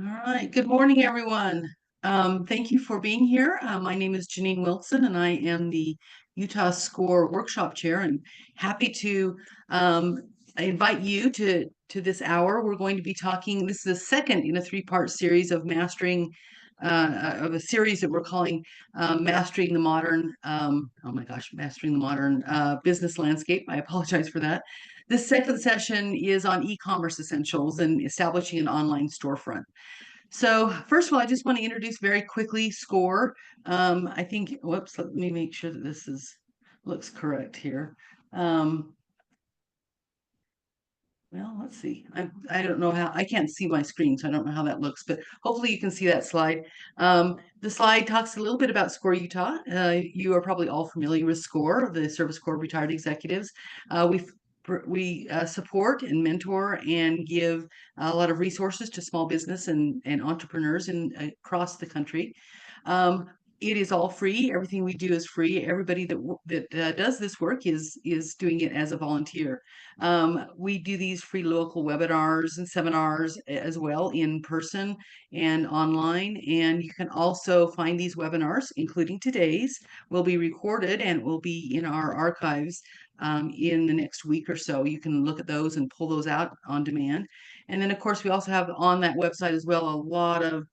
All right. Good morning, everyone. Thank you for being here. My name is Janine Wilson, and I am the Utah SCORE Workshop Chair, and happy to invite you to this hour. We're going to be talking. This is the second in a three-part series of of a series that we're calling Mastering the Modern. Oh my gosh, Mastering the Modern Business Landscape. I apologize for that. This second session is on e-commerce essentials and establishing an online storefront. So first of all, I just want to introduce very quickly SCORE. I think, whoops, let me make sure that looks correct here. Well, let's see. I don't know how, I can't see my screen, so I don't know how that looks, but hopefully you can see that slide. The slide talks a little bit about SCORE Utah. You are probably all familiar with SCORE, the Service Corps of Retired Executives. We support and mentor and give a lot of resources to small business and entrepreneurs across the country. It is all free. Everything we do is free. Everybody that does this work is doing it as a volunteer. We do these free local webinars and seminars as well, in person and online. And you can also find these webinars, including today's, will be recorded and will be in our archives in the next week or so. You can look at those and pull those out on demand. And then, of course, we also have on that website as well a lot of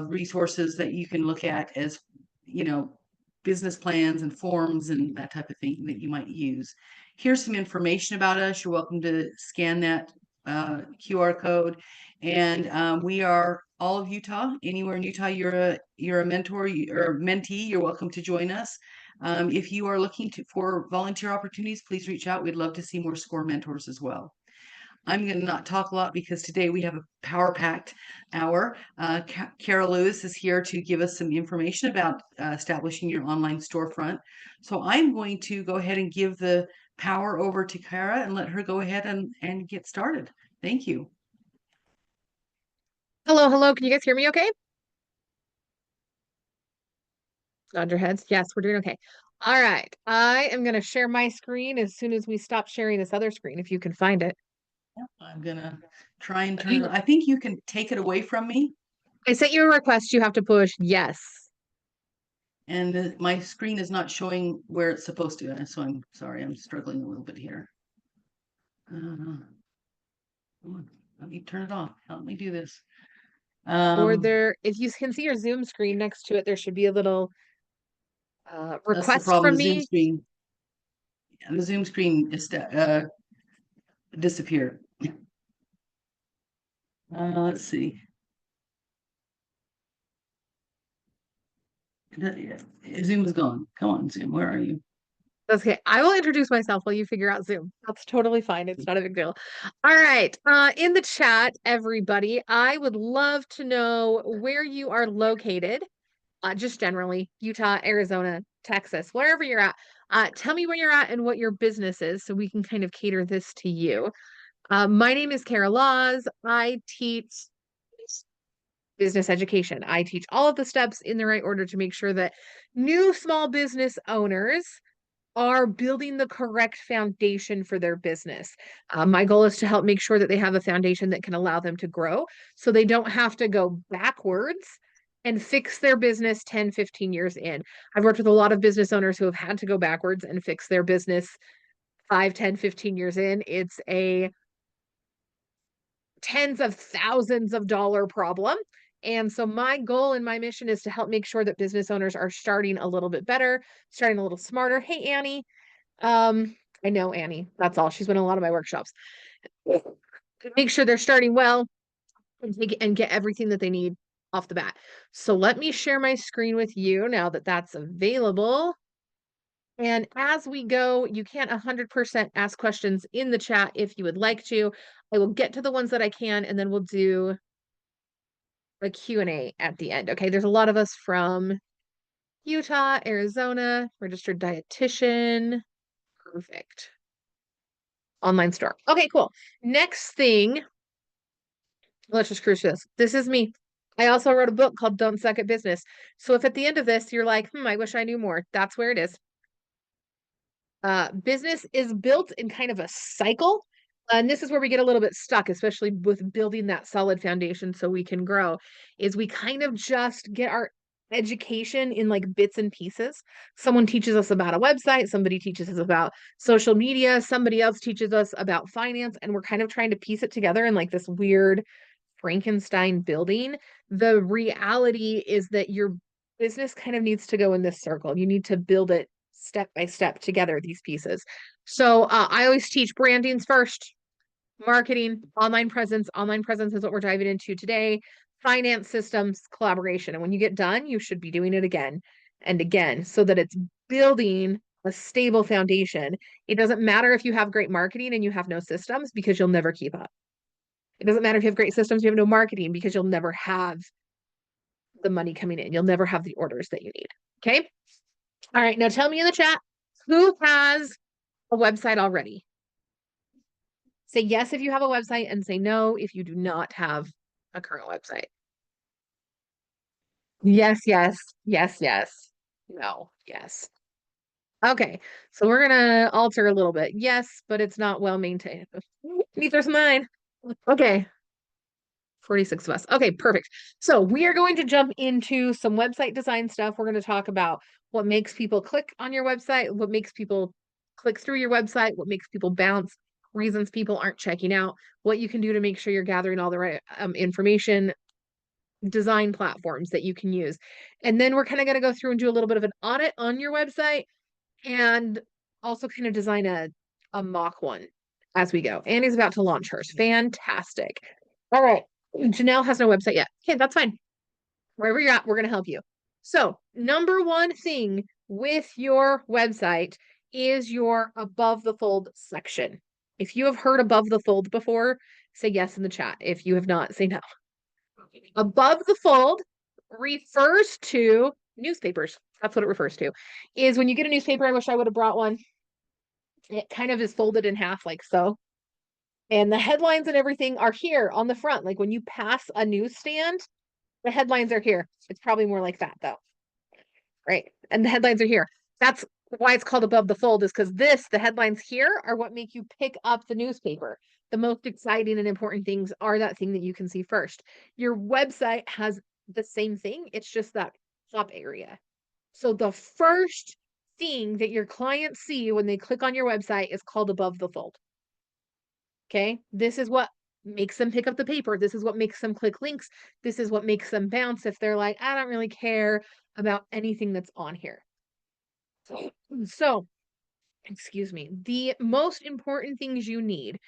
resources that you can look at as, business plans and forms and that type of thing that you might use. Here's some information about us. You're welcome to scan that QR code. And we are all of Utah. Anywhere in Utah, you're a mentor or a mentee, you're welcome to join us. If you are looking for volunteer opportunities, please reach out. We'd love to see more SCORE mentors as well. I'm going to not talk a lot because today we have a power-packed hour. Kara Lewis is here to give us some information about establishing your online storefront. So I'm going to go ahead and give the power over to Kara and let her go ahead and get started. Thank you. Hello, hello. Can you guys hear me okay? Nod your heads. Yes, we're doing okay. All right. I am going to share my screen as soon as we stop sharing this other screen, if you can find it. I'm going to try and turn it. I think you can take it away from me. I sent you a request. You have to push yes. And my screen is not showing where it's supposed to. So I'm sorry. I'm struggling a little bit here. Let me turn it off. Help me do this. Or if you can see your Zoom screen next to it, there should be a little That's the request problem. from The Zoom me. screen. The Zoom screen is disappeared. Let's see. Zoom is gone. Come on, Zoom. Where are you? That's okay. I will introduce myself while you figure out Zoom. That's totally fine. It's not a big deal. All right. In the chat, everybody, I would love to know where you are located. Just generally, Utah, Arizona, Texas, wherever you're at. Tell me where you're at and what your business is so we can kind of cater this to you. My name is Kara Laws. I teach business education. I teach all of the steps in the right order to make sure that new small business owners are building the correct foundation for their business. My goal is to help make sure that they have a foundation that can allow them to grow so they don't have to go backwards and fix their business 10, 15 years in. I've worked with a lot of business owners who have had to go backwards and fix their business 5, 10, 15 years in. It's a tens of thousands of dollar problem. And so my goal and my mission is to help make sure that business owners are starting a little bit better, starting a little smarter. Hey, Annie. I know Annie. That's all. She's been in a lot of my workshops. Make sure they're starting well and get everything that they need off the bat. So let me share my screen with you now that that's available. And as we go, you can't 100% ask questions in the chat if you would like to. I will get to the ones that I can, and then we'll do a Q&A at the end. Okay, there's a lot of us from Utah, Arizona, registered dietitian. Perfect. Online store. Okay, cool. Next thing, let's just cruise through this. This is me. I also wrote a book called Don't Suck at Business. So if at the end of this, you're like, I wish I knew more, that's where it is. Business is built in kind of a cycle. And this is where we get a little bit stuck, especially with building that solid foundation so we can grow, is we kind of just get our education in like bits and pieces. Someone teaches us about a website, somebody teaches us about social media, somebody else teaches us about finance, and we're kind of trying to piece it together in like this weird Frankenstein building. The reality is that your business kind of needs to go in this circle. You need to build it step by step together, these pieces. So I always teach brandings first, marketing, online presence. Online presence is what we're diving into today. Finance systems, collaboration. And when you get done, you should be doing it again and again so that it's building a stable foundation. It doesn't matter if you have great marketing and you have no systems because you'll never keep up. It doesn't matter if you have great systems, you have no marketing because you'll never have the money coming in. You'll never have the orders that you need. Okay. All right. Now tell me in the chat, who has a website already? Say yes if you have a website and say no if you do not have a current website. Yes, yes, yes, yes. No, yes. Okay, so we're gonna alter a little bit. Yes, but it's not well maintained. Neither's mine. Okay, 46 of us. Okay, perfect. So we are going to jump into some website design stuff. We're going to talk about what makes people click on your website, what makes people click through your website, what makes people bounce, reasons people aren't checking out, what you can do to make sure you're gathering all the right information, design platforms that you can use. And then we're kind of going to go through and do a little bit of an audit on your website and also kind of design a mock one as we go. Annie's about to launch hers. Fantastic. All right. Janelle has no website yet. Okay, that's fine. Wherever you're at, we're going to help you. So, number one thing with your website is your above the fold section. If you have heard above the fold before, say yes in the chat. If you have not, say no. Above the fold refers to newspapers. That's what it refers to. Is when you get a newspaper, I wish I would have brought one. It kind of is folded in half like so. And the headlines and everything are here on the front. Like when you pass a newsstand, the headlines are here. It's probably more like that though. Right. And the headlines are here. That's why it's called above the fold, is because the headlines here are what make you pick up the newspaper. The most exciting and important things are that thing that you can see first. Your website has the same thing. It's just that top area. So the first thing that your clients see when they click on your website is called above the fold. Okay. This is what makes them pick up the paper. This is what makes them click links. This is what makes them bounce if they're like, I don't really care about anything that's on here. So, excuse me, the most important things you need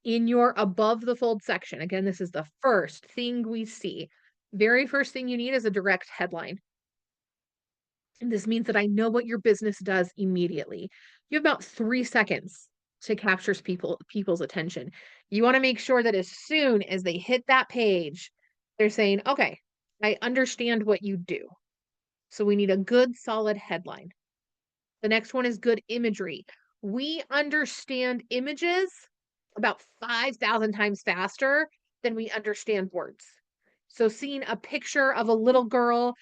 in your above the fold section, again, this is the first thing we see. Very first thing you need is a direct headline. And this means that I know what your business does immediately. You have about 3 seconds to capture people's attention. You want to make sure that as soon as they hit that page, they're saying, okay, I understand what you do. So we need a good solid headline. The next one is good imagery. We understand images about 5,000 times faster than we understand words. So seeing a picture of a little girl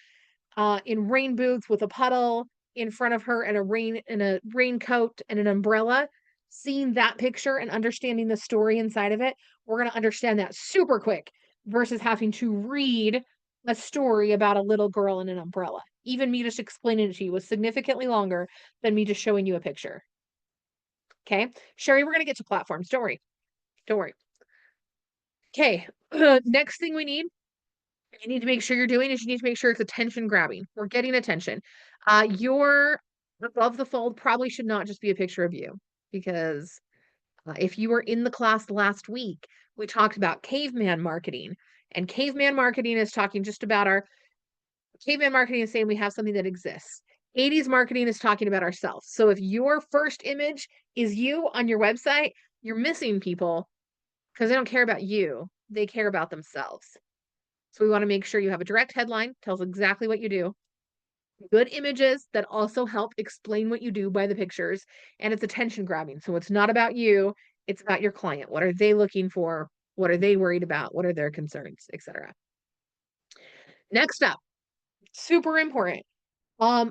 in rain boots with a puddle in front of her and a raincoat and an umbrella, seeing that picture and understanding the story inside of it, we're going to understand that super quick versus having to read a story about a little girl in an umbrella. Even me just explaining it to you was significantly longer than me just showing you a picture. Okay, Sherry, we're going to get to platforms. Don't worry. Don't worry. Okay, next thing we need, you need to make sure you're doing is you need to make sure it's attention grabbing. We're getting attention. Your above the fold probably should not just be a picture of you, because if you were in the class last week, we talked about caveman marketing, and caveman marketing is talking just about our caveman marketing is saying we have something that exists. 80s marketing is talking about ourselves. So if your first image is you on your website, you're missing people because they don't care about you. They care about themselves. So we want to make sure you have a direct headline, tells exactly what you do, good images that also help explain what you do by the pictures, and it's attention grabbing. So it's not about you, it's about your client. What are they looking for? What are they worried about? What are their concerns, etc. Next up, super important.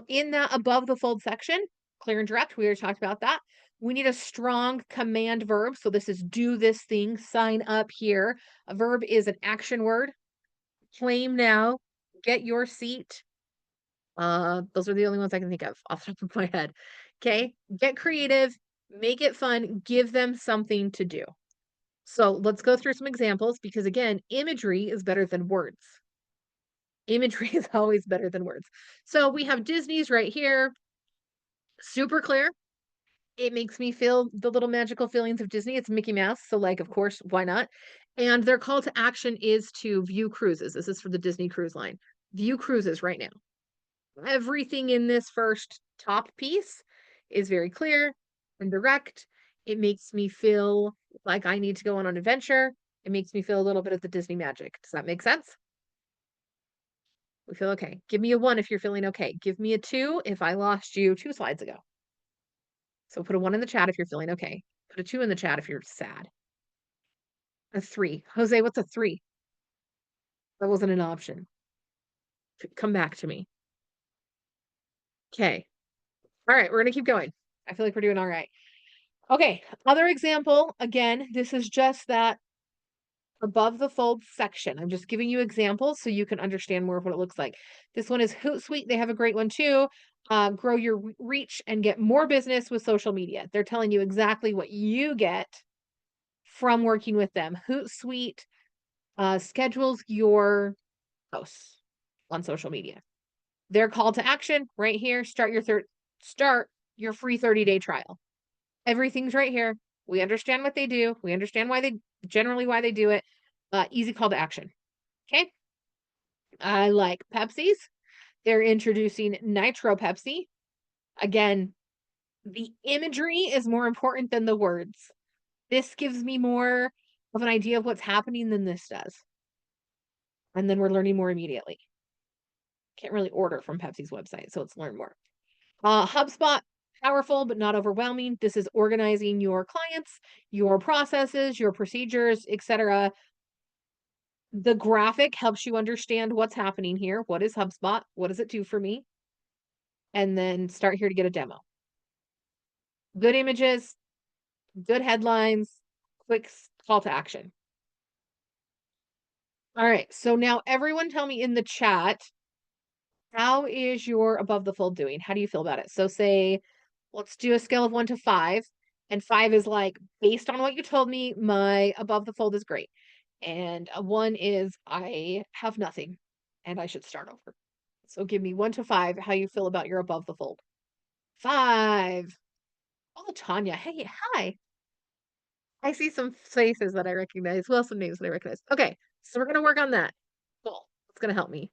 In that above the fold section, clear and direct, we already talked about that. We need a strong command verb. So this is do this thing, sign up here. A verb is an action word. Claim now, get your seat. Those are the only ones I can think of off the top of my head. Okay, get creative, make it fun, give them something to do. So let's go through some examples because again, imagery is better than words. Imagery is always better than words. So we have Disney's right here, super clear. It makes me feel the little magical feelings of Disney. It's Mickey Mouse, so like, of course, why not? And their call to action is to view cruises. This is for the Disney Cruise Line. View cruises right now. Everything in this first top piece is very clear and direct. It makes me feel like I need to go on an adventure. It makes me feel a little bit of the Disney magic. Does that make sense? We feel okay. Give me a 1 if you're feeling okay. Give me a 2 if I lost you 2 slides ago. So put a 1 in the chat if you're feeling okay. Put a 2 in the chat if you're sad. A 3. Jose, what's a 3? That wasn't an option. Come back to me. Okay. All right, we're going to keep going. I feel like we're doing all right. Okay, other example. Again, this is just that above the fold section. I'm just giving you examples so you can understand more of what it looks like. This one is Hootsuite. They have a great one too. Grow your reach and get more business with social media. They're telling you exactly what you get from working with them. Hootsuite schedules your posts on social media. Their call to action right here. Start your free 30-day trial. Everything's right here. We understand what they do. We understand why they do it. Easy call to action. Okay. I like Pepsi's. They're introducing Nitro Pepsi. Again, the imagery is more important than the words. This gives me more of an idea of what's happening than this does. And then we're learning more immediately. Can't really order from Pepsi's website, so let's learn more. HubSpot, powerful but not overwhelming. This is organizing your clients, your processes, your procedures, etc. The graphic helps you understand what's happening here. What is HubSpot? What does it do for me? And then start here to get a demo. Good images, good headlines, quick call to action. All right, so now everyone tell me in the chat, how is your above the fold doing? How do you feel about it? So say, let's do a scale of 1 to 5. And 5 is like, based on what you told me, my above the fold is great. And a 1 is, I have nothing and I should start over. So give me 1 to 5, how you feel about your above the fold. 5. Oh, Tanya. Hey, hi. I see some faces that I recognize. Well, some names that I recognize. Okay, so we're going to work on that. Cool. It's going to help me.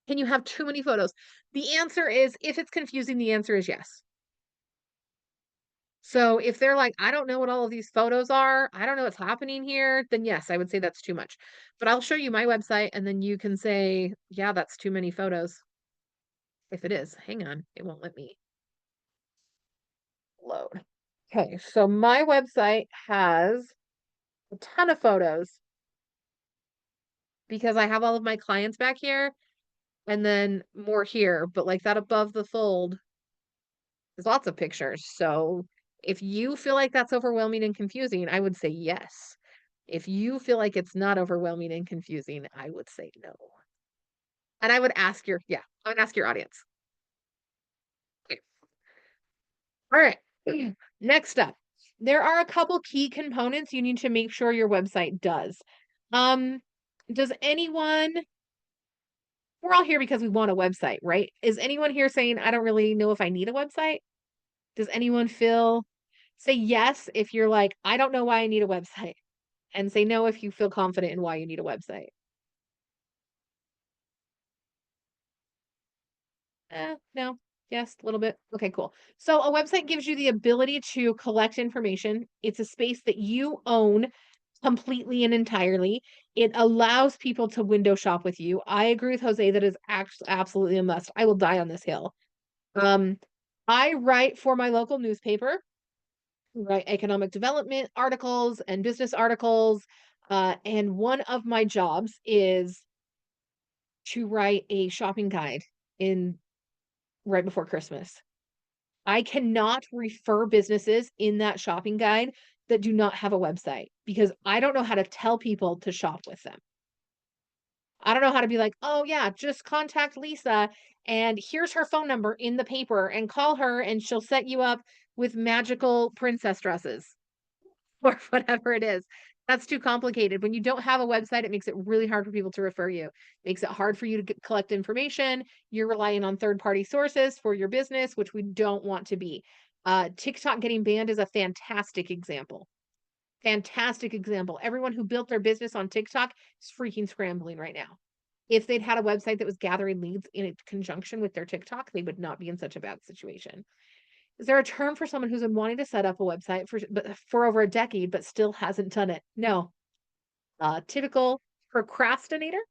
Can you have too many photos? The answer is, if it's confusing, the answer is yes. So if they're like, I don't know what all of these photos are, I don't know what's happening here, then yes, I would say that's too much. But I'll show you my website and then you can say, yeah, that's too many photos. If it is, hang on, it won't let me load. Okay, so my website has a ton of photos because I have all of my clients back here and then more here, but like that above the fold, there's lots of pictures. So if you feel like that's overwhelming and confusing, I would say yes. If you feel like it's not overwhelming and confusing, I would say no. And I would ask I would ask your audience. Okay. All right. Next up, there are a couple key components you need to make sure your website does. Um, does anyone, we're all here because we want a website, right? Is anyone here saying, I don't really know if I need a website? Does anyone say yes if you're like, I don't know why I need a website, and say no if you feel confident in why you need a website? No. Yes, a little bit. Okay, cool. So a website gives you the ability to collect information. It's a space that you own completely and entirely. It allows people to window shop with you. I agree with Jose that is absolutely a must. I will die on this hill. I write for my local newspaper, write economic development articles and business articles. And one of my jobs is to write a shopping guide in right before Christmas. I cannot refer businesses in that shopping guide that do not have a website because I don't know how to tell people to shop with them. I don't know how to be like, "Oh, yeah, just contact Lisa, and here's her phone number in the paper, and call her, and she'll set you up with magical princess dresses," or whatever it is. That's too complicated. When you don't have a website, it makes it really hard for people to refer you. Makes it hard for you to collect information. You're relying on third-party sources for your business, which we don't want to be. TikTok getting banned is a fantastic example. Fantastic example. Everyone who built their business on TikTok is freaking scrambling right now. If they'd had a website that was gathering leads in conjunction with their TikTok, they would not be in such a bad situation. Is there a term for someone who's been wanting to set up a website for over a decade but still hasn't done it? No. Typical procrastinator?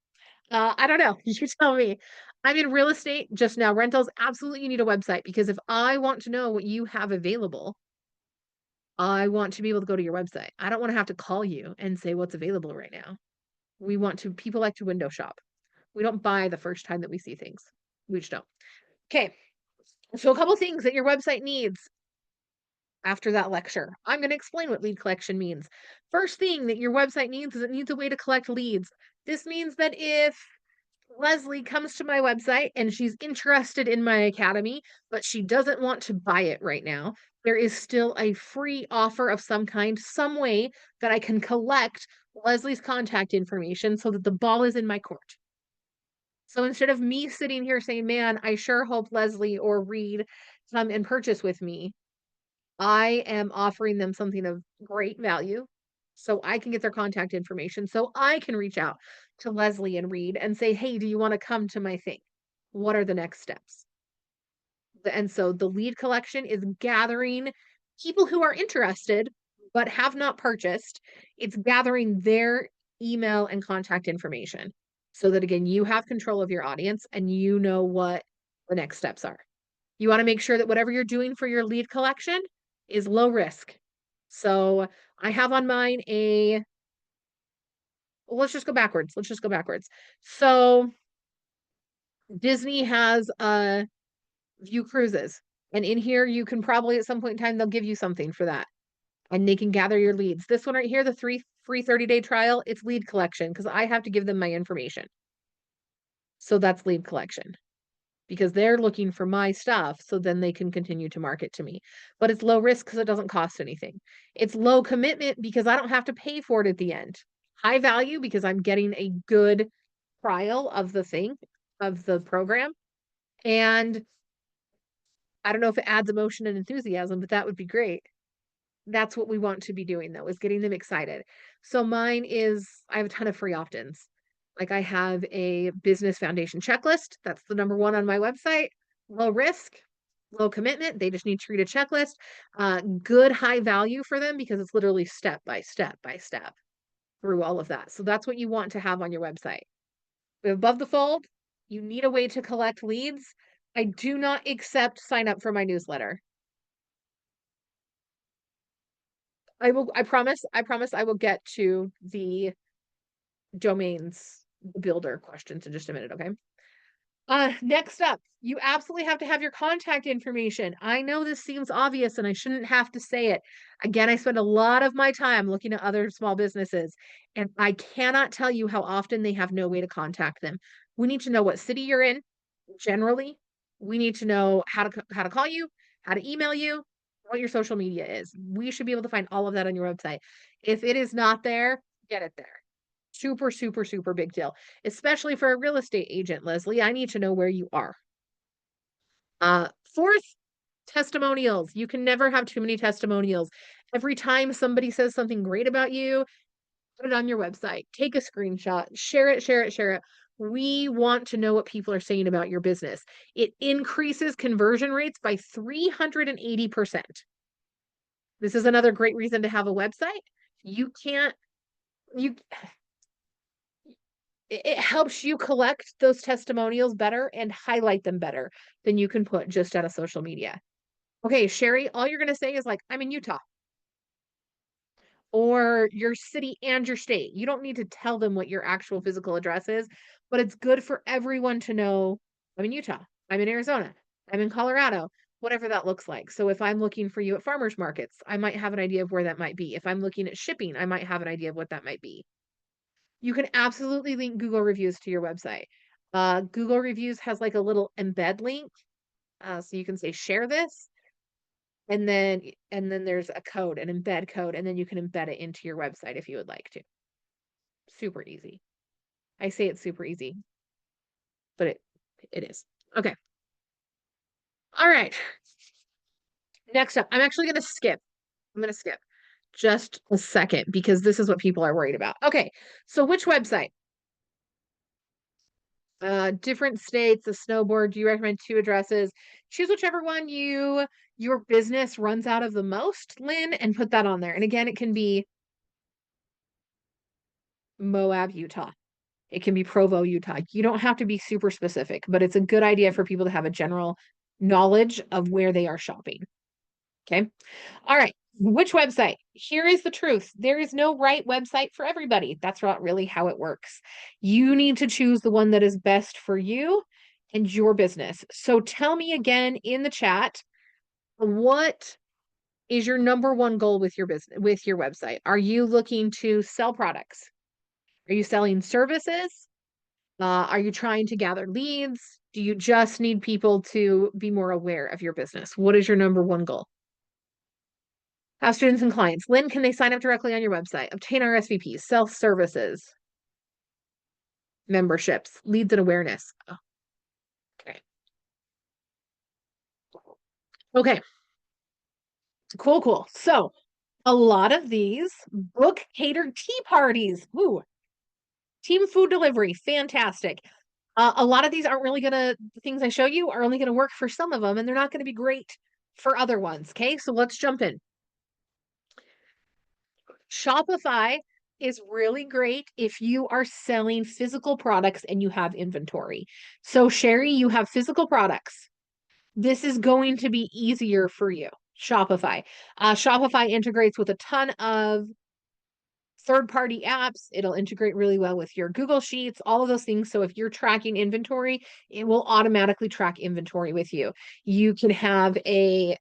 I don't know. You tell me. I'm in real estate just now. Rentals, absolutely you need a website because if I want to know what you have available, I want to be able to go to your website. I don't want to have to call you and say what's available right now. People like to window shop. We don't buy the first time that we see things. We just don't. Okay. So a couple things that your website needs after that lecture. I'm going to explain what lead collection means. First thing that your website needs is it needs a way to collect leads. This means that if Leslie comes to my website and she's interested in my academy, but she doesn't want to buy it right now, there is still a free offer of some kind, some way that I can collect Leslie's contact information so that the ball is in my court. So instead of me sitting here saying, man, I sure hope Leslie or Reed come and purchase with me, I am offering them something of great value so I can get their contact information so I can reach out to Leslie and Reed and say, "Hey, do you want to come to my thing? What are the next steps?" And so the lead collection is gathering people who are interested but have not purchased. It's gathering their email and contact information so that again, you have control of your audience and you know what the next steps are. You want to make sure that whatever you're doing for your lead collection is low risk. So I have on mine let's just go backwards. Let's just go backwards. So Disney has View Cruises. And in here, you can probably at some point in time, they'll give you something for that. And they can gather your leads. This one right here, the free 30-day trial, it's lead collection because I have to give them my information. So that's lead collection because they're looking for my stuff so then they can continue to market to me. But it's low risk because it doesn't cost anything. It's low commitment because I don't have to pay for it at the end. High value because I'm getting a good trial of the thing, of the program. And I don't know if it adds emotion and enthusiasm, but that would be great. That's what we want to be doing though, is getting them excited. So mine is, I have a ton of free opt-ins. Like I have a business foundation checklist. That's the number one on my website. Low risk, low commitment. They just need to read a checklist. Good high value for them because it's literally step by step by step through all of that. So that's what you want to have on your website. Above the fold, you need a way to collect leads. I do not accept sign up for my newsletter. I promise I will get to the domains builder questions in just a minute, okay? Next up, you absolutely have to have your contact information. I know this seems obvious and I shouldn't have to say it. Again, I spend a lot of my time looking at other small businesses, and I cannot tell you how often they have no way to contact them. We need to know what city you're in, generally. We need to know how to call you, how to email you, what your social media is. We should be able to find all of that on your website. If it is not there, get it there. Super, super, super big deal, especially for a real estate agent, Leslie. I need to know where you are. Fourth, testimonials. You can never have too many testimonials. Every time somebody says something great about you, put it on your website. Take a screenshot, share it, share it, share it. We want to know what people are saying about your business. It increases conversion rates by 380%. This is another great reason to have a website. It helps you collect those testimonials better and highlight them better than you can put just out of social media. Okay, Sherry, all you're going to say is like, I'm in Utah or your city and your state. You don't need to tell them what your actual physical address is, but it's good for everyone to know I'm in Utah, I'm in Arizona, I'm in Colorado. whatever that looks like. So if I'm looking for you at farmers markets, I might have an idea of where that might be. If I'm looking at shipping, I might have an idea of what that might be. You can absolutely link Google reviews to your website. Google reviews has like a little embed link. So you can say share this, and then there's a code, an embed code, and then you can embed it into your website if you would like to. Super easy. I say it's super easy, but it is. Okay. All right. Next up, I'm actually going to skip. I'm going to skip just a second because this is what people are worried about. Okay. So which website? Different states, a snowboard. Do you recommend 2 addresses? Choose whichever one your business runs out of the most, Lynn, and put that on there. And again, it can be Moab, Utah. It can be Provo, Utah. You don't have to be super specific, but it's a good idea for people to have a general knowledge of where they are shopping. Okay. All right. Which website? Here is the truth. There is no right website for everybody. That's not really how it works. You need to choose the one that is best for you and your business. So tell me again in the chat, what is your number one goal with your business, with your website? Are you looking to sell products? Are you selling services? Are you trying to gather leads? Do you just need people to be more aware of your business? What is your number one goal? Have students and clients. Lynn, can they sign up directly on your website? Obtain RSVPs, self services, memberships, leads and awareness. Oh, okay. Okay. Cool, cool. So a lot of these book catered tea parties. Woo. Team food delivery. Fantastic. A lot of these aren't really the things I show you are only gonna work for some of them, and they're not gonna be great for other ones. Okay, so let's jump in. Shopify is really great if you are selling physical products and you have inventory. So Sherry, you have physical products. This is going to be easier for you. Shopify. Shopify integrates with a ton of third-party apps. It'll integrate really well with your Google Sheets, all of those things. So if you're tracking inventory, it will automatically track inventory with you. You can have a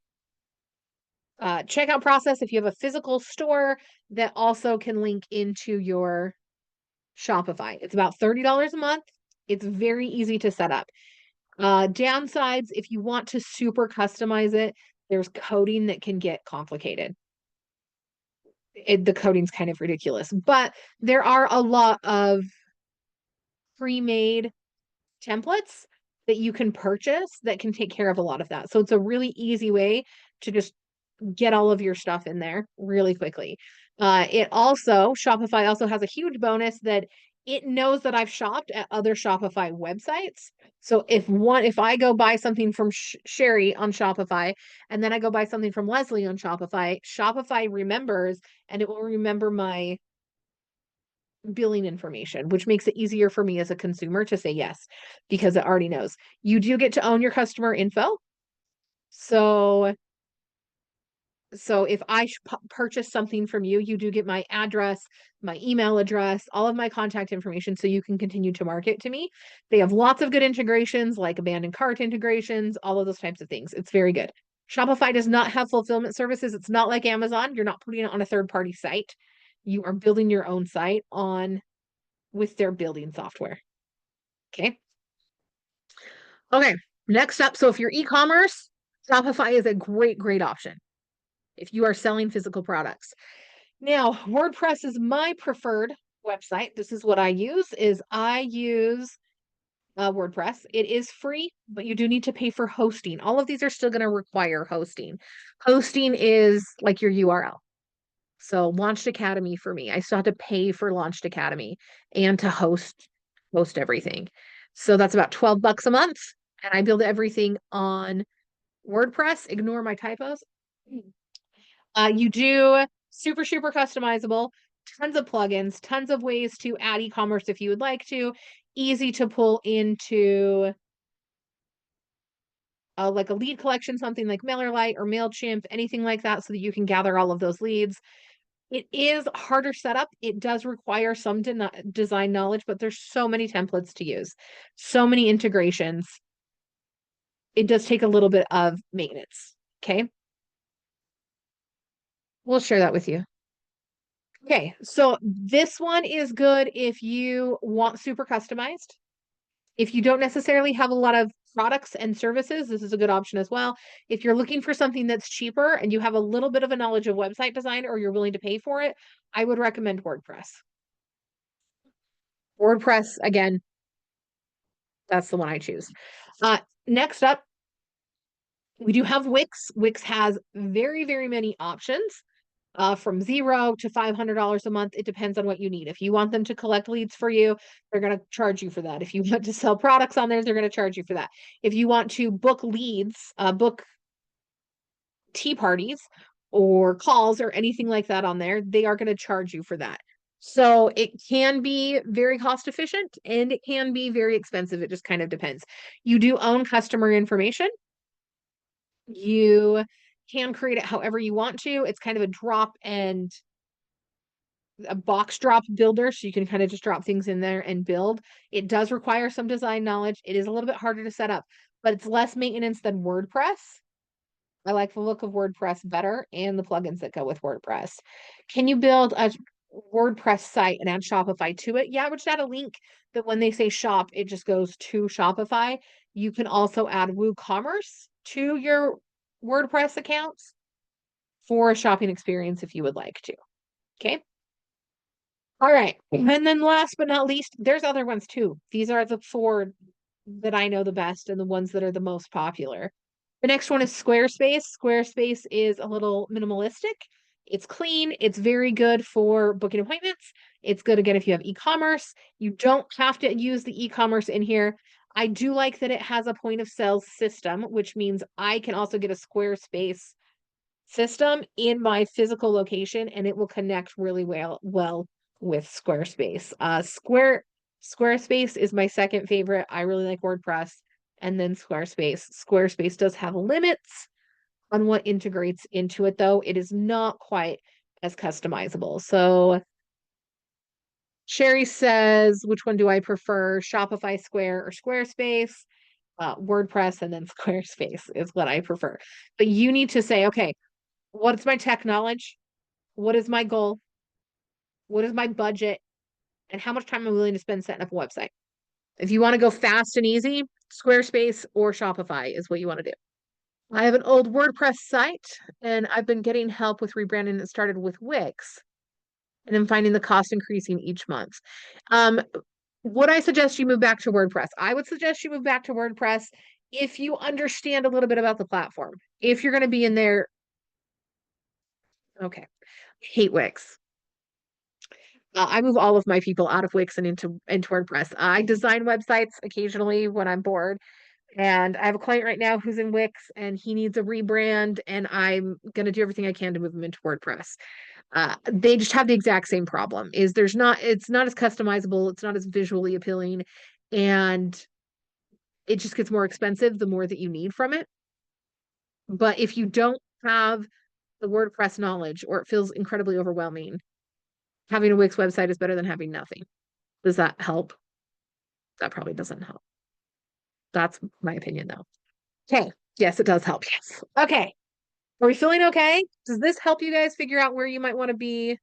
checkout process if you have a physical store that also can link into your Shopify. It's about $30 a month. It's very easy to set up. Downsides, if you want to super customize it, there's coding that can get complicated. The coding's kind of ridiculous, but there are a lot of pre-made templates that you can purchase that can take care of a lot of that. So it's a really easy way to just get all of your stuff in there really quickly. Shopify also has a huge bonus that it knows that I've shopped at other Shopify websites. So if I go buy something from Sherry on Shopify, and then I go buy something from Leslie on Shopify, Shopify remembers, and it will remember my billing information, which makes it easier for me as a consumer to say yes, because it already knows. You do get to own your customer info. So if I purchase something from you, you do get my address, my email address, all of my contact information, so you can continue to market to me. They have lots of good integrations, like abandoned cart integrations, all of those types of things. It's very good. Shopify does not have fulfillment services. It's not like Amazon. You're not putting it on a third-party site. You are building your own site with their building software. Okay. Okay. Next up, so if you're e-commerce, Shopify is a great, great option if you are selling physical products. Now, WordPress is my preferred website. This is what I use, WordPress. It is free, but you do need to pay for hosting. All of these are still going to require hosting. Hosting is like your URL. So Launched Academy for me, I still have to pay for Launched Academy and to host everything. So that's about $12 a month. And I build everything on WordPress. Ignore my typos. You do super, super customizable, tons of plugins, tons of ways to add e-commerce if you would like to, easy to pull into like a lead collection, something like MailerLite or MailChimp, anything like that, so that you can gather all of those leads. It is harder setup. It does require some design knowledge, but there's so many templates to use, so many integrations. it does take a little bit of maintenance. Okay. We'll share that with you. Okay, so this one is good if you want super customized. If you don't necessarily have a lot of products and services, this is a good option as well. If you're looking for something that's cheaper and you have a little bit of a knowledge of website design or you're willing to pay for it, I would recommend WordPress. WordPress, again, that's the one I choose. Next up, we do have Wix. Wix has very, very many options. From $0 to $500 a month. It depends on what you need. If you want them to collect leads for you, they're going to charge you for that. If you want to sell products on there, they're going to charge you for that. If you want to book leads, book tea parties or calls or anything like that on there, they are going to charge you for that. So it can be very cost efficient and it can be very expensive. It just kind of depends. You do own customer information. You can create it however you want to. It's kind of a drop and a box drop builder, so you can kind of just drop things in there and build. It does require some design knowledge. It is a little bit harder to set up, but it's less maintenance than WordPress. I like the look of WordPress better and the plugins that go with WordPress. Can you build a WordPress site and add Shopify to it? Yeah, which add a link that when they say shop, it just goes to Shopify. You can also add WooCommerce to your WordPress accounts for a shopping experience if you would like to. Okay. All right. And then last but not least, there's other ones too. These are the 4 that I know the best and the ones that are the most popular. The next one is Squarespace. Squarespace is a little minimalistic. It's clean. It's very good for booking appointments. It's good again if you have e-commerce. You don't have to use the e-commerce in here. I do like that it has a point of sale system, which means I can also get a Squarespace system in my physical location and it will connect really well with Squarespace. Squarespace is my second favorite. I really like WordPress and then Squarespace. Squarespace does have limits on what integrates into it though. It is not quite as customizable. So Sherry says, which one do I prefer? Shopify, Square, or Squarespace? WordPress and then Squarespace is what I prefer. But you need to say, okay, what's my tech knowledge? What is my goal? What is my budget? And how much time I'm willing to spend setting up a website. If you want to go fast and easy, Squarespace or Shopify is what you want to do. I have an old WordPress site and I've been getting help with rebranding. It started with Wix and I'm finding the cost increasing each month. Would I suggest you move back to WordPress? I would suggest you move back to WordPress if you understand a little bit about the platform. If you're going to be in there, okay. Hate Wix. I move all of my people out of Wix and into WordPress. I design websites occasionally when I'm bored. And I have a client right now who's in Wix and he needs a rebrand, and I'm gonna do everything I can to move him into WordPress. They just have the exact same problem. It's not as customizable, it's not as visually appealing, and it just gets more expensive the more that you need from it. But if you don't have the WordPress knowledge or it feels incredibly overwhelming, having a Wix website is better than having nothing. Does that help? That probably doesn't help. That's my opinion though. Okay. Yes, it does help. Yes. Okay. Are we feeling okay? Does this help you guys figure out where you might want to be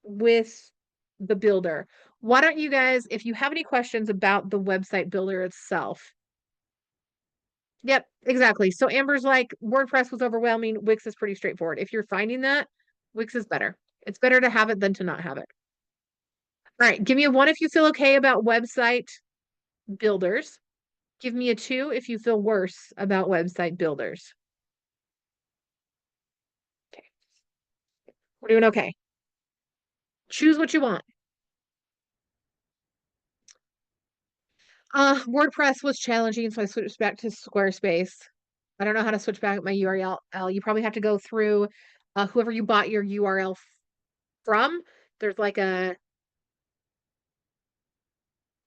with the builder? Why don't you guys, if you have any questions about the website builder itself? Yep, exactly. So Amber's like, WordPress was overwhelming. Wix is pretty straightforward. If you're finding that, Wix is better. It's better to have it than to not have it. All right, give me a 1 if you feel okay about website builders. Give me a 2 if you feel worse about website builders. Okay. We're doing okay. Choose what you want. WordPress was challenging, so I switched back to Squarespace. I don't know how to switch back my URL. You probably have to go through whoever you bought your URL from. There's like a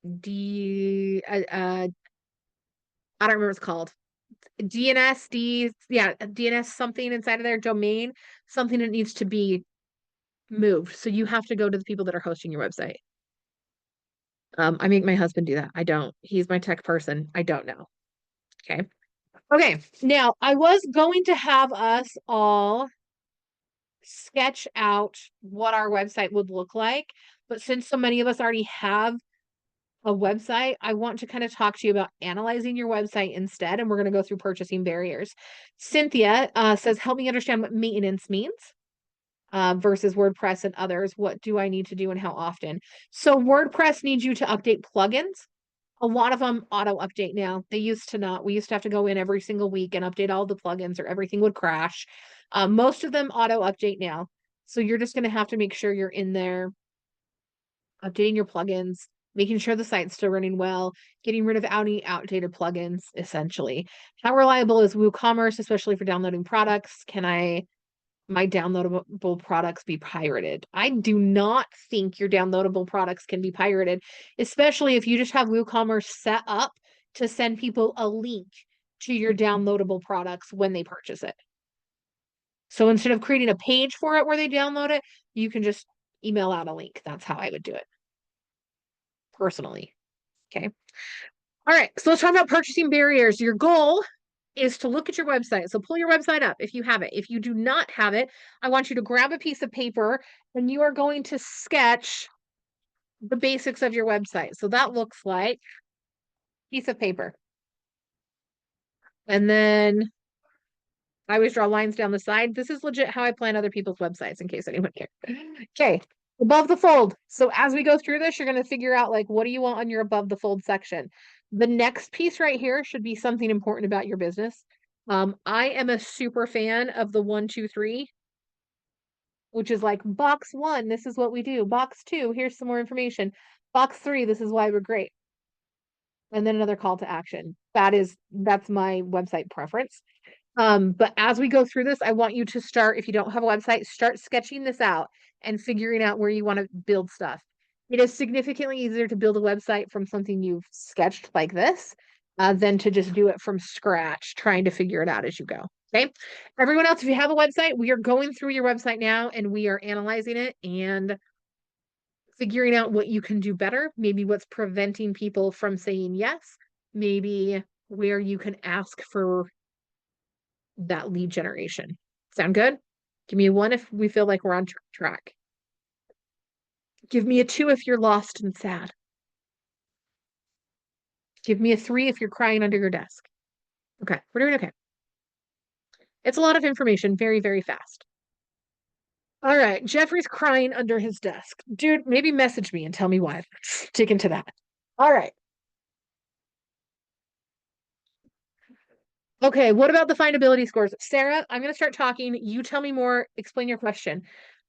I don't remember what it's called. DNS something inside of their domain, something that needs to be moved. So you have to go to the people that are hosting your website. I make my husband do that. I don't. He's my tech person. I don't know. Okay. Okay. Now, I was going to have us all sketch out what our website would look like, but since so many of us already have a website, I want to kind of talk to you about analyzing your website instead, and we're going to go through purchasing barriers. Cynthia says, help me understand what maintenance means versus WordPress and others. What do I need to do and how often? So WordPress needs you to update plugins. A lot of them auto update now. They used to not. We used to have to go in every single week and update all the plugins or everything would crash. Most of them auto update now. So you're just going to have to make sure you're in there updating your plugins, making sure the site's still running well, getting rid of any outdated plugins, essentially. How reliable is WooCommerce, especially for downloading products? Can my downloadable products be pirated? I do not think your downloadable products can be pirated, especially if you just have WooCommerce set up to send people a link to your downloadable products when they purchase it. So instead of creating a page for it where they download it, you can just email out a link. That's how I would do it personally. Okay. All right. So let's talk about purchasing barriers. Your goal is to look at your website. So pull your website up if you have it. If you do not have it, I want you to grab a piece of paper and you are going to sketch the basics of your website. So that looks like a piece of paper. And then I always draw lines down the side. This is legit how I plan other people's websites in case anyone cares. Okay. Above the fold. So as we go through this, you're going to figure out like, what do you want on your above the fold section? The next piece right here should be something important about your business. I am a super fan of the 1, 2, 3, which is like box 1, this is what we do. Box 2, here's some more information. Box 3, this is why we're great. And then another call to action. That's my website preference. But as we go through this, I want you to start, if you don't have a website, start sketching this out and figuring out where you want to build stuff. It is significantly easier to build a website from something you've sketched like this than to just do it from scratch, trying to figure it out as you go. Okay. Everyone else, if you have a website, we are going through your website now and we are analyzing it and figuring out what you can do better, maybe what's preventing people from saying yes, maybe where you can ask for that lead generation. Sound good? Give me a 1 if we feel like we're on track. Give me a 2 if you're lost and sad. Give me a 3 if you're crying under your desk. Okay, we're doing okay. It's a lot of information, very, very fast. All right, Jeffrey's crying under his desk. Dude, maybe message me and tell me why. Dig into that. All right. Okay, what about the findability scores? Sarah, I'm going to start talking. You tell me more. Explain your question.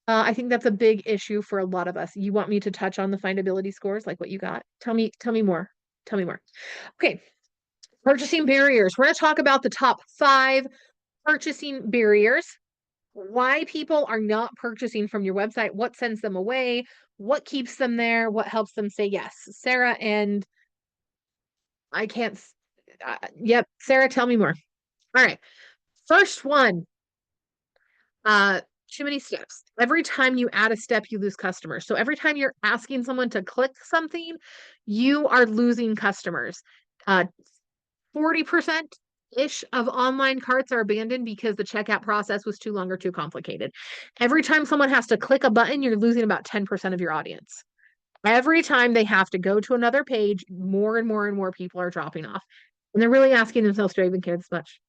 I think that's a big issue for a lot of us. You want me to touch on the findability scores, like what you got? Tell me more. Tell me more. Okay, purchasing barriers. We're going to talk about the top 5 purchasing barriers, why people are not purchasing from your website, what sends them away, what keeps them there, what helps them say yes. Sarah and I can't, yep, Sarah, tell me more. All right, first one, too many steps. Every time you add a step, you lose customers. So every time you're asking someone to click something, you are losing customers. 40%-ish of online carts are abandoned because the checkout process was too long or too complicated. Every time someone has to click a button, you're losing about 10% of your audience. Every time they have to go to another page, more and more and more people are dropping off. And they're really asking themselves, do I even care this much?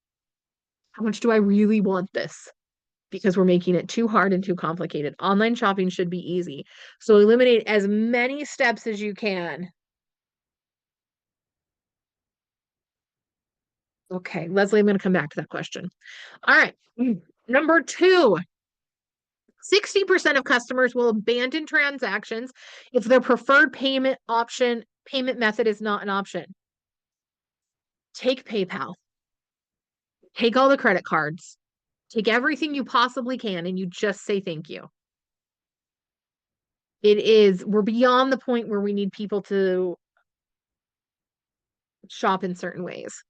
How much do I really want this? Because we're making it too hard and too complicated. Online shopping should be easy. So eliminate as many steps as you can. Okay, Leslie, I'm going to come back to that question. All right. Number 2, 60% of customers will abandon transactions if their preferred payment method is not an option. Take PayPal. Take all the credit cards. Take everything you possibly can and you just say thank you. We're beyond the point where we need people to shop in certain ways.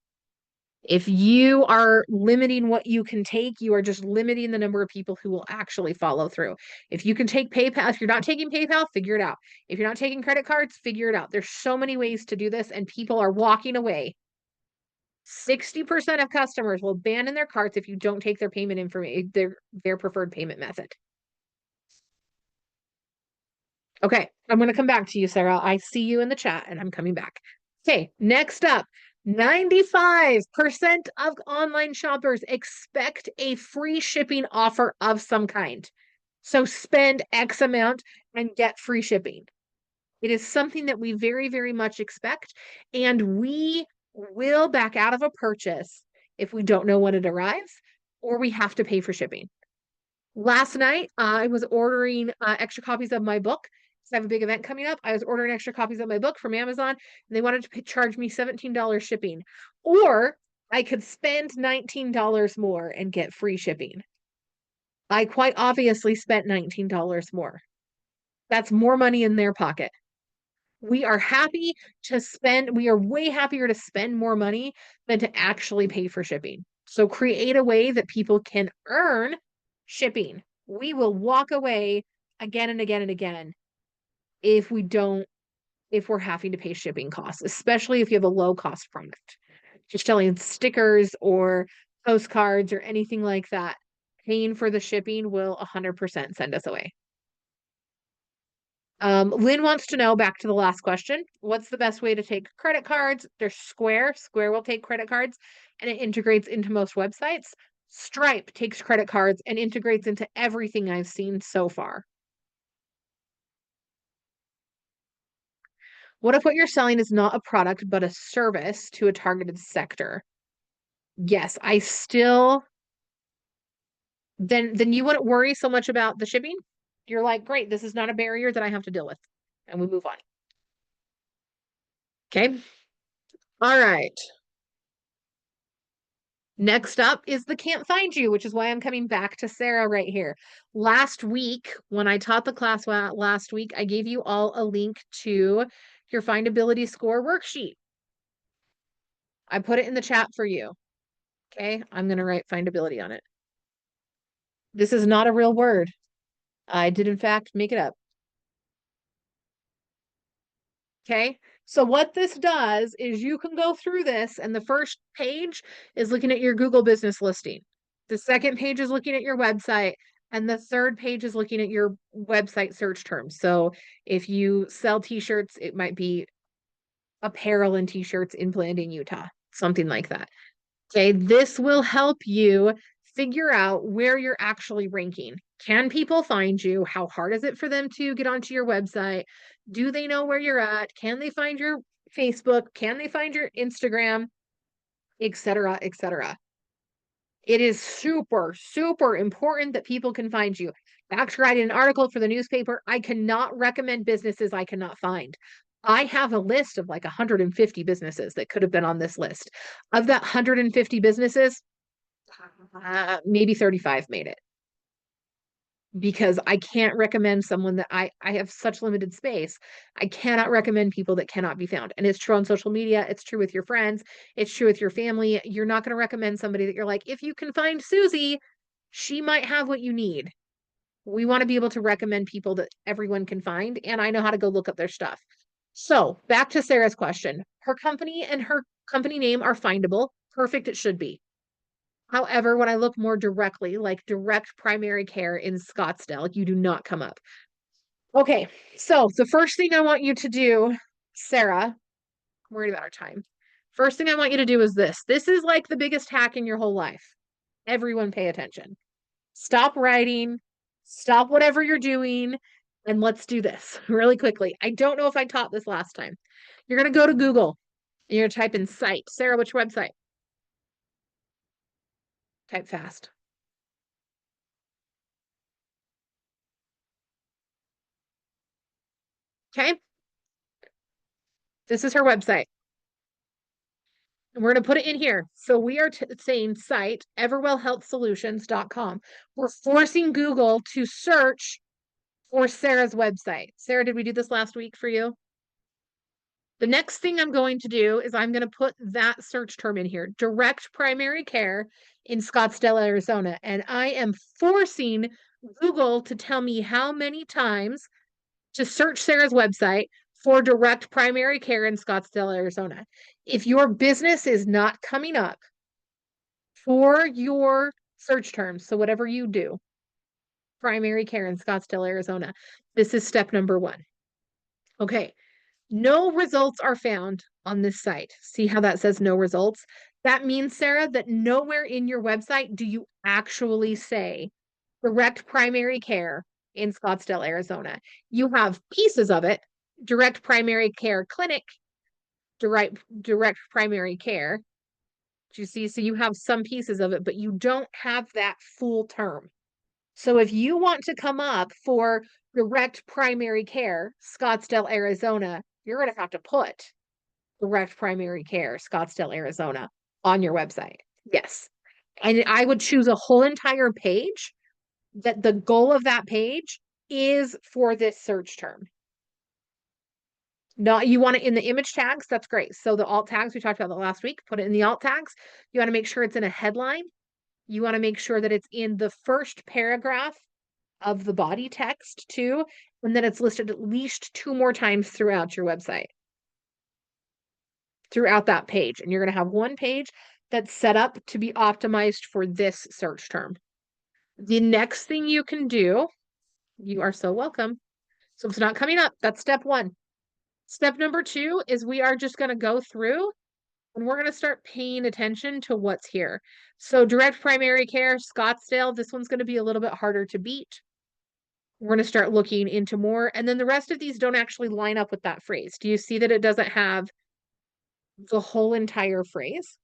If you are limiting what you can take, you are just limiting the number of people who will actually follow through. If you can take PayPal, if you're not taking PayPal, figure it out. If you're not taking credit cards, figure it out. There's so many ways to do this and people are walking away 60% of customers will abandon their carts if you don't take their payment information, their preferred payment method. Okay, I'm going to come back to you, Sarah. I see you in the chat and I'm coming back. Okay, next up, 95% of online shoppers expect a free shipping offer of some kind. So spend X amount and get free shipping. It is something that we very, very much expect, and we will back out of a purchase if we don't know when it arrives or we have to pay for shipping. Last night, I was ordering extra copies of my book. I have a big event coming up. I was ordering extra copies of my book from Amazon, and they wanted to charge me $17 shipping. Or I could spend $19 more and get free shipping. I quite obviously spent $19 more. That's more money in their pocket. We are happy to spend, we are way happier to spend more money than to actually pay for shipping. So create a way that people can earn shipping. We will walk away again and again and again if we're having to pay shipping costs, especially if you have a low cost product. Just selling stickers or postcards or anything like that, paying for the shipping will 100% send us away. Lynn wants to know, back to the last question, what's the best way to take credit cards? There's Square. Square will take credit cards and it integrates into most websites. Stripe takes credit cards and integrates into everything I've seen so far. What if what you're selling is not a product, but a service to a targeted sector? Yes, I still, then you wouldn't worry so much about the shipping. You're like, great, this is not a barrier that I have to deal with. And we move on. Okay. All right. Next up is the can't find you, which is why I'm coming back to Sarah right here. Last week, when I taught the class last week, I gave you all a link to your findability score worksheet. I put it in the chat for you. Okay, I'm going to write findability on it. This is not a real word. I did, in fact, make it up. Okay, so what this does is you can go through this, and the first page is looking at your Google business listing. The second page is looking at your website, and the third page is looking at your website search terms. So if you sell t-shirts, it might be apparel and t-shirts in Blanding, Utah, something like that. Okay, this will help you figure out where you're actually ranking. Can people find you? How hard is it for them to get onto your website? Do they know where you're at? Can they find your Facebook? Can they find your Instagram? Etc., etc. It is super, super important that people can find you. Back to writing an article for the newspaper, I cannot recommend businesses I cannot find. I have a list of like 150 businesses that could have been on this list. Of that 150 businesses, maybe 35 made it. Because I can't recommend someone that I have such limited space. I cannot recommend people that cannot be found. And it's true on social media. It's true with your friends. It's true with your family. You're not going to recommend somebody that you're like, if you can find Susie, she might have what you need. We want to be able to recommend people that everyone can find. And I know how to go look up their stuff. So back to Sarah's question. Her company and her company name are findable. Perfect, it should be. However, when I look more directly, like direct primary care in Scottsdale, you do not come up. Okay, so the first thing I want you to do, Sarah, I'm worried about our time. First thing I want you to do is this. This is like the biggest hack in your whole life. Everyone pay attention. Stop writing, stop whatever you're doing, and let's do this really quickly. I don't know if I taught this last time. You're going to go to Google and you're going to type in site. Sarah, which website? Type fast. Okay. This is her website. And we're going to put it in here. So we are saying site everwellhealthsolutions.com. We're forcing Google to search for Sarah's website. Sarah, did we do this last week for you? The next thing I'm going to do is I'm going to put that search term in here, direct primary care in Scottsdale, Arizona. And I am forcing Google to tell me how many times to search Sarah's website for direct primary care in Scottsdale, Arizona. If your business is not coming up for your search terms, so whatever you do, primary care in Scottsdale, Arizona, this is step number 1. Okay, no results are found on this site. See how that says no results? That means, Sarah, that nowhere in your website do you actually say direct primary care in Scottsdale, Arizona. You have pieces of it, direct primary care clinic, direct primary care. Do you see? So you have some pieces of it, but you don't have that full term. So if you want to come up for direct primary care, Scottsdale, Arizona, you're going to have to put direct primary care, Scottsdale, Arizona on your website. Yes. And I would choose a whole entire page that the goal of that page is for this search term. No, you want it in the image tags. That's great. So the alt tags, we talked about that last week, put it in the alt tags. You want to make sure it's in a headline. You want to make sure that it's in the first paragraph of the body text too, and then it's listed at least 2 more times throughout your website, throughout that page. And you're going to have one page that's set up to be optimized for this search term. The next thing you can do, you are so welcome. So it's not coming up. That's step 1. Step number 2 is we are just going to go through and we're going to start paying attention to what's here. So direct primary care, Scottsdale, this one's going to be a little bit harder to beat. We're going to start looking into more. And then the rest of these don't actually line up with that phrase. Do you see that it doesn't have the whole entire phrase?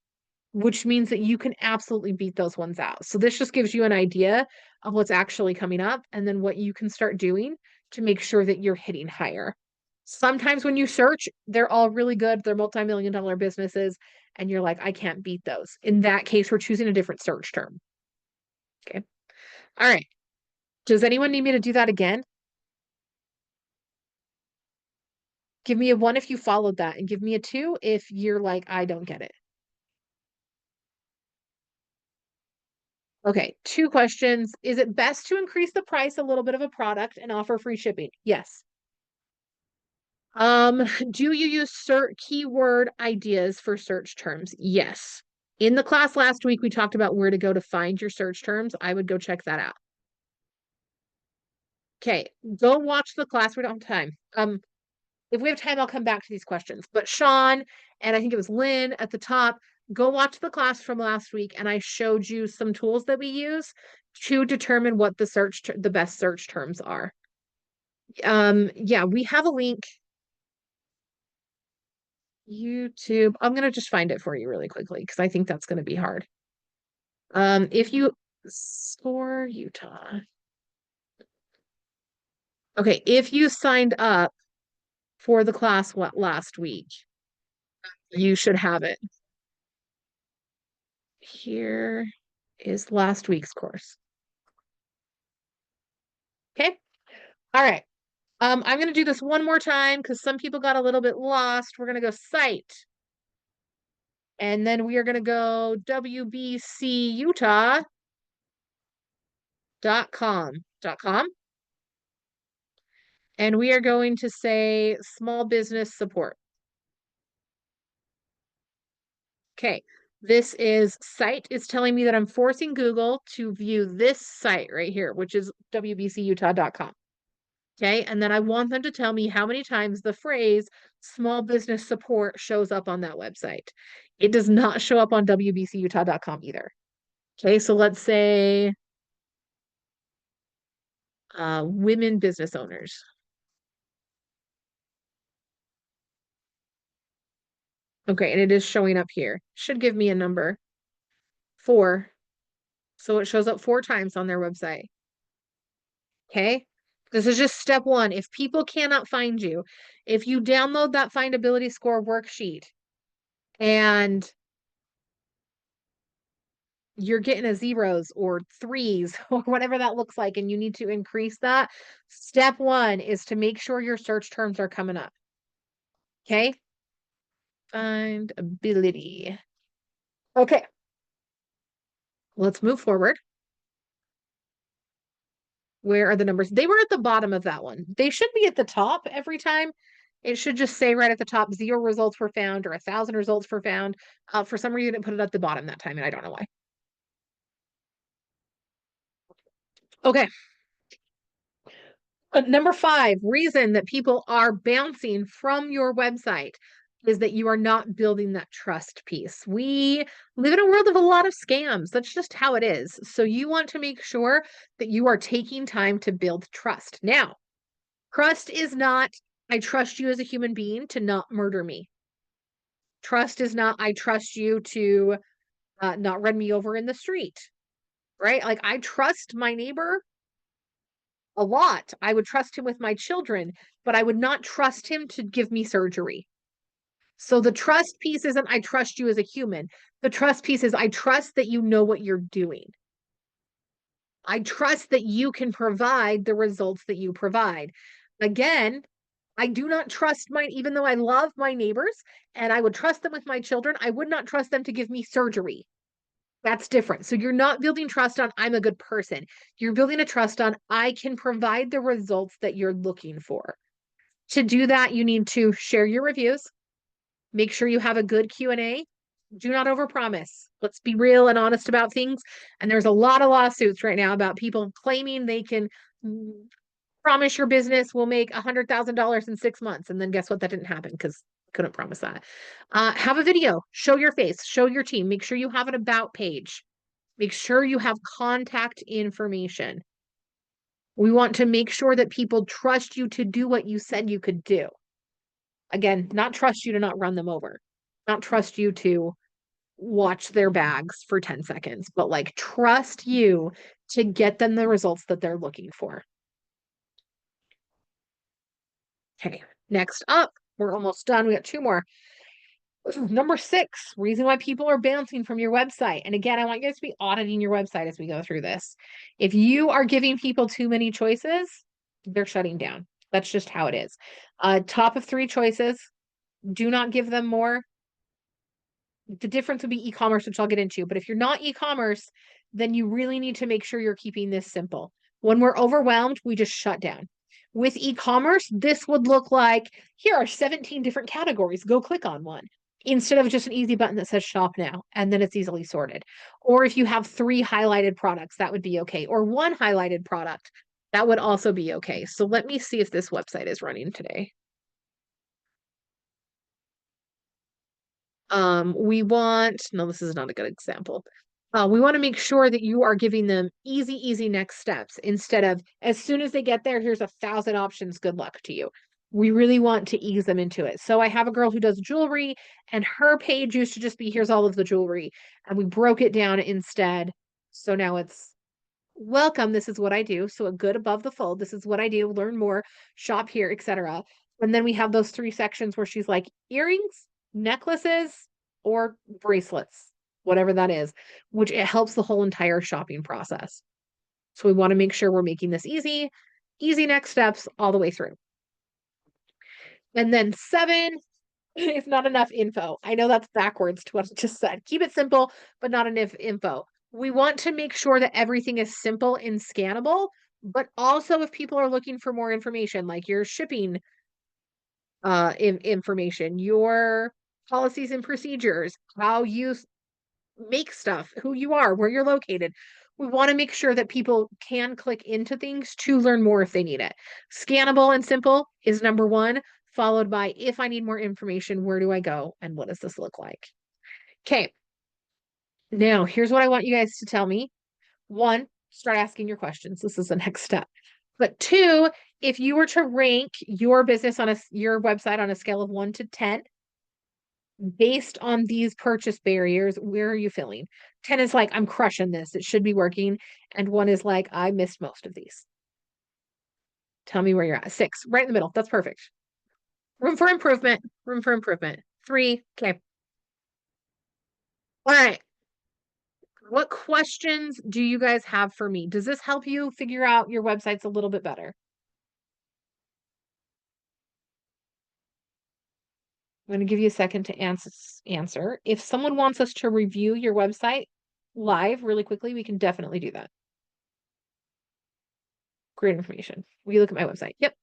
Which means that you can absolutely beat those ones out. So this just gives you an idea of what's actually coming up and then what you can start doing to make sure that you're hitting higher. Sometimes when you search, they're all really good. They're multi-million-dollar businesses, and you're like, I can't beat those. In that case, we're choosing a different search term. Okay. All right. Does anyone need me to do that again? Give me a 1 if you followed that, and give me a 2 if you're like, I don't get it. Okay, 2 questions. Is it best to increase the price a little bit of a product and offer free shipping? Yes. Do you use keyword ideas for search terms? Yes. In the class last week, we talked about where to go to find your search terms. I would go check that out. Okay, go watch the class. We don't have time. If we have time, I'll come back to these questions. But Sean, and I think it was Lynn at the top, go watch the class from last week, and I showed you some tools that we use to determine what the best search terms are. Yeah, we have a link. YouTube. I'm gonna just find it for you really quickly because I think that's gonna be hard. If you SCORE Utah. Okay, if you signed up for the class last week, you should have it. Here is last week's course. Okay. All right. I'm going to do this one more time because some people got a little bit lost. We're going to go site. And then we are going to go WBCUtah.com. And we are going to say small business support. Okay. This site is telling me that I'm forcing Google to view this site right here, which is WBCUtah.com. Okay, and then I want them to tell me how many times the phrase small business support shows up on that website. It does not show up on WBCUtah.com either. Okay, so let's say women business owners. Okay, and it is showing up here. Should give me a number. 4. So it shows up 4 times on their website. Okay, this is just step 1. If people cannot find you, if you download that findability score worksheet and you're getting a 0s or 3s or whatever that looks like, and you need to increase that, step 1 is to make sure your search terms are coming up. Okay. Findability. Okay. Let's move forward. Where are the numbers? They were at the bottom of that one. They should be at the top every time. It should just say right at the top, 0 results were found or 1,000 results were found. For some reason, it put it at the bottom that time, and I don't know why. Okay. Number 5, reason that people are bouncing from your website is that you are not building that trust piece. We live in a world of a lot of scams. That's just how it is. So you want to make sure that you are taking time to build trust. Now, trust is not, I trust you as a human being to not murder me. Trust is not, I trust you to not run me over in the street, right? Like, I trust my neighbor a lot. I would trust him with my children, but I would not trust him to give me surgery. So the trust piece isn't, I trust you as a human. The trust piece is, I trust that you know what you're doing. I trust that you can provide the results that you provide. Again, I do not trust even though I love my neighbors and I would trust them with my children, I would not trust them to give me surgery. That's different. So you're not building trust on, I'm a good person. You're building a trust on, I can provide the results that you're looking for. To do that, you need to share your reviews. Make sure you have a good Q&A. Do not overpromise. Let's be real and honest about things. And there's a lot of lawsuits right now about people claiming they can promise your business will make $100,000 in 6 months. And then guess what? That didn't happen because couldn't promise that. Have a video, show your face, show your team. Make sure you have an about page. Make sure you have contact information. We want to make sure that people trust you to do what you said you could do. Again, not trust you to not run them over, not trust you to watch their bags for 10 seconds, but like trust you to get them the results that they're looking for. Okay, next up, we're almost done. We got 2 more. Number 6, reason why people are bouncing from your website. And again, I want you guys to be auditing your website as we go through this. If you are giving people too many choices, they're shutting down. That's just how it is. Top of 3 choices, do not give them more. The difference would be e-commerce, which I'll get into. But if you're not e-commerce, then you really need to make sure you're keeping this simple. When we're overwhelmed, we just shut down. With e-commerce, this would look like, here are 17 different categories. Go click on one. Instead of just an easy button that says shop now, and then it's easily sorted. Or if you have 3 highlighted products, that would be okay. Or 1 highlighted product, that would also be okay. So let me see if this website is running today. No, this is not a good example. We want to make sure that you are giving them easy next steps instead of as soon as they get there, here's 1,000 options. Good luck to you. We really want to ease them into it. So I have a girl who does jewelry and her page used to just be, here's all of the jewelry. And we broke it down instead. So now it's welcome. This is what I do. So a good above the fold. This is what I do. Learn more, shop here, etc. And then we have those 3 sections where she's like earrings, necklaces, or bracelets, whatever that is, which it helps the whole entire shopping process. So we want to make sure we're making this easy next steps all the way through. And then 7 is not enough info. I know that's backwards to what I just said. Keep it simple, but not enough info. We want to make sure that everything is simple and scannable, but also if people are looking for more information, like your shipping information, your policies and procedures, how you make stuff, who you are, where you're located. We want to make sure that people can click into things to learn more if they need it. Scannable and simple is number 1, followed by if I need more information, where do I go and what does this look like? Okay. Now, here's what I want you guys to tell me. 1, start asking your questions. This is the next step. But 2, if you were to rank your business on your website on a scale of 1 to 10, based on these purchase barriers, where are you feeling? 10 is like, I'm crushing this. It should be working. And 1 is like, I missed most of these. Tell me where you're at. 6, right in the middle. That's perfect. Room for improvement. Room for improvement. 3, okay. All right. What questions do you guys have for me? Does this help you figure out your websites a little bit better? I'm going to give you a second to answer. If someone wants us to review your website live really quickly, we can definitely do that. Great information. Will you look at my website? Yep.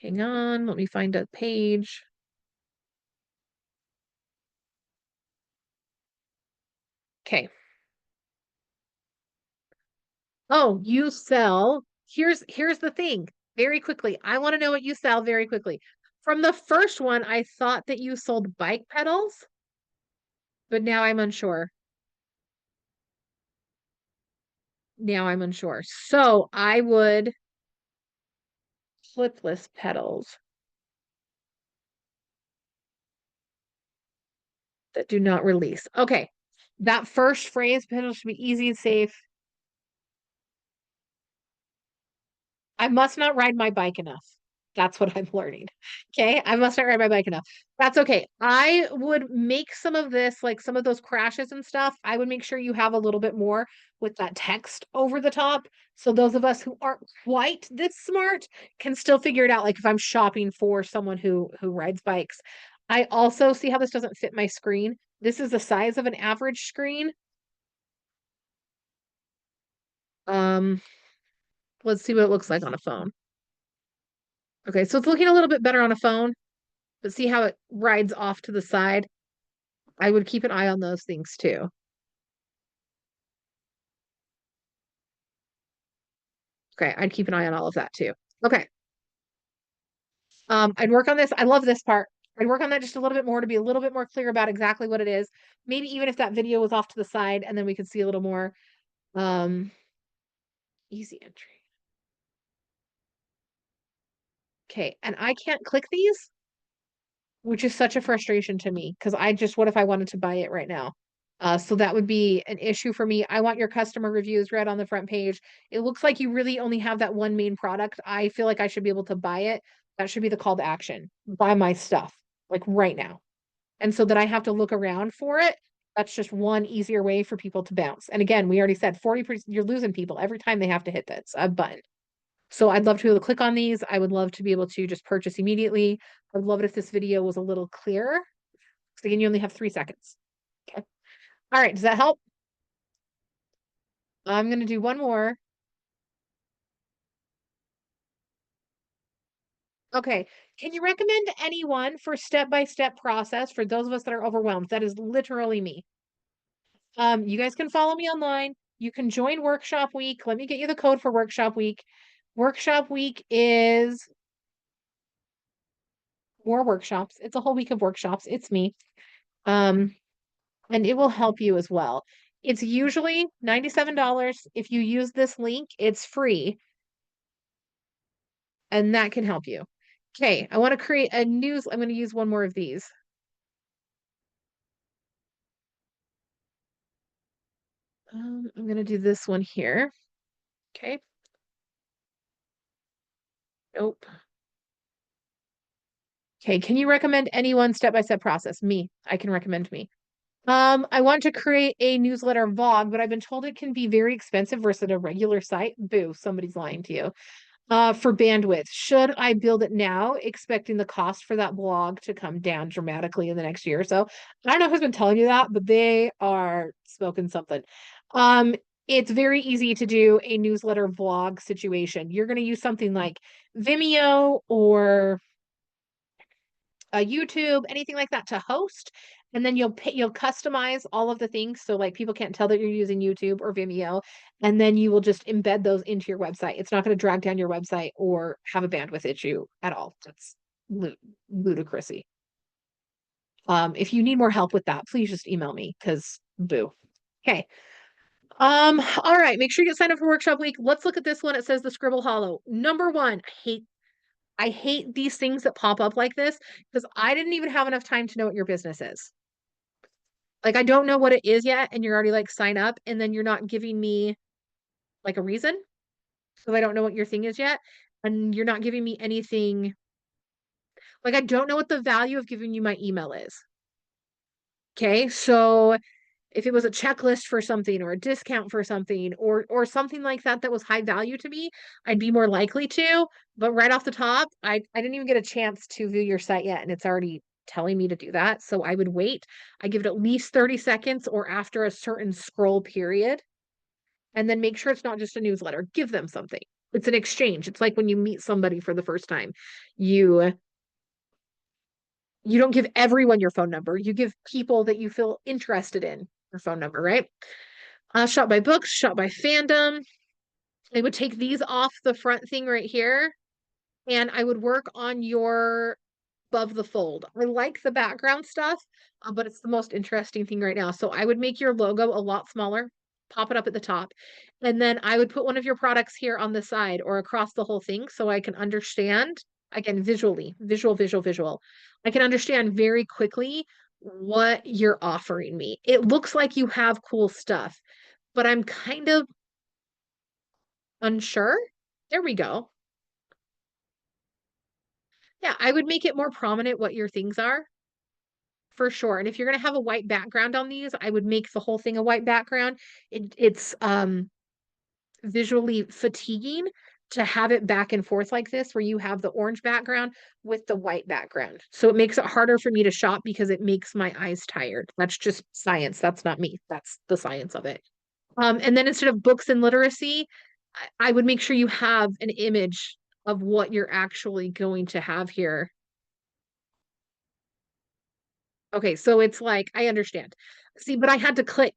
Hang on, let me find a page. Okay. Oh, you sell. Here's the thing. Very quickly. I want to know what you sell very quickly. From the first one, I thought that you sold bike pedals, but now I'm unsure. Now I'm unsure. So I would clipless pedals that do not release. Okay. That first phrase, pedals should be easy and safe. I must not ride my bike enough. That's what I'm learning. Okay. I must not ride my bike enough. That's okay. I would make some of this, like some of those crashes and stuff, I would make sure you have a little bit more with that text over the top. So those of us who aren't quite this smart can still figure it out. Like if I'm shopping for someone who rides bikes. I also see how this doesn't fit my screen. This is the size of an average screen. Um, let's see what it looks like on a phone. Okay, so it's looking a little bit better on a phone, but see how it rides off to the side? I would keep an eye on those things too. Okay, I'd keep an eye on all of that too. Okay. I'd work on this. I love this part. I'd work on that just a little bit more to be a little bit more clear about exactly what it is. Maybe even if that video was off to the side and then we could see a little more. Um, easy entry. Okay, and I can't click these, which is such a frustration to me because what if I wanted to buy it right now? So that would be an issue for me. I want your customer reviews read on the front page. It looks like you really only have that one main product. I feel like I should be able to buy it. That should be the call to action. Buy my stuff, like right now. And so that I have to look around for it. That's just one easier way for people to bounce. And again, we already said 40%, you're losing people every time they have to hit this a button. So I'd love to be able to click on these. I would love to be able to just purchase immediately. I'd love it if this video was a little clearer. Because again, you only have 3 seconds. Okay. All right. Does that help? I'm going to do one more. Okay. Can you recommend anyone for step-by-step process for those of us that are overwhelmed? That is literally me. You guys can follow me online. You can join Workshop Week. Let me get you the code for Workshop Week. Workshop Week is more workshops. It's a whole week of workshops. It's me. And it will help you as well. It's usually $97. If you use this link, it's free. And that can help you. Okay, I want to create a news. I'm going to use one more of these. I'm going to do this one here. Okay. Nope. Okay, can you recommend anyone step-by-step process? Me. I can recommend me. I want to create a newsletter vlog, but I've been told it can be very expensive versus a regular site. Boo, somebody's lying to you. For bandwidth, should I build it now, expecting the cost for that blog to come down dramatically in the next year or so? I don't know who's been telling you that, but they are smoking something. It's very easy to do a newsletter vlog situation. You're going to use something like Vimeo or YouTube, anything like that to host. And then you'll customize all of the things. So like people can't tell that you're using YouTube or Vimeo. And then you will just embed those into your website. It's not going to drag down your website or have a bandwidth issue at all. That's ludicrousy. If you need more help with that, please just email me because boo. Okay. All right. Make sure you get signed up for Workshop Week. Let's look at this one. It says the Scribble Hollow. Number one, I hate these things that pop up like this because I didn't even have enough time to know what your business is. Like, I don't know what it is yet, and you're already like, sign up, and then you're not giving me like a reason. So I don't know what your thing is yet. And you're not giving me anything. Like, I don't know what the value of giving you my email is. Okay. So if it was a checklist for something or a discount for something or something like that that was high value to me, I'd be more likely to. But right off the top, I didn't even get a chance to view your site yet, and it's already telling me to do that. So I would wait. I give it at least 30 seconds or after a certain scroll period, and then make sure it's not just a newsletter. Give them something. It's an exchange. It's like when you meet somebody for the first time. You you don't give everyone your phone number. You give people that you feel interested in your phone number, right? Shop by books, shop by fandom. I would take these off the front thing right here, and I would work on your above the fold. I like the background stuff, but it's the most interesting thing right now. So I would make your logo a lot smaller, pop it up at the top, and then I would put one of your products here on the side or across the whole thing so I can understand, again, visually, visual. I can understand very quickly what you're offering me. It looks like you have cool stuff, but I'm kind of unsure. There we go. Yeah, I would make it more prominent what your things are for sure. And if you're going to have a white background on these, I would make the whole thing a white background. It's visually fatiguing to have it back and forth like this, where you have the orange background with the white background. So it makes it harder for me to shop because it makes my eyes tired. That's just science. That's not me. That's the science of it. And then instead of books and literacy, I would make sure you have an image of what you're actually going to have here. Okay, so it's like, I understand. See, but I had to click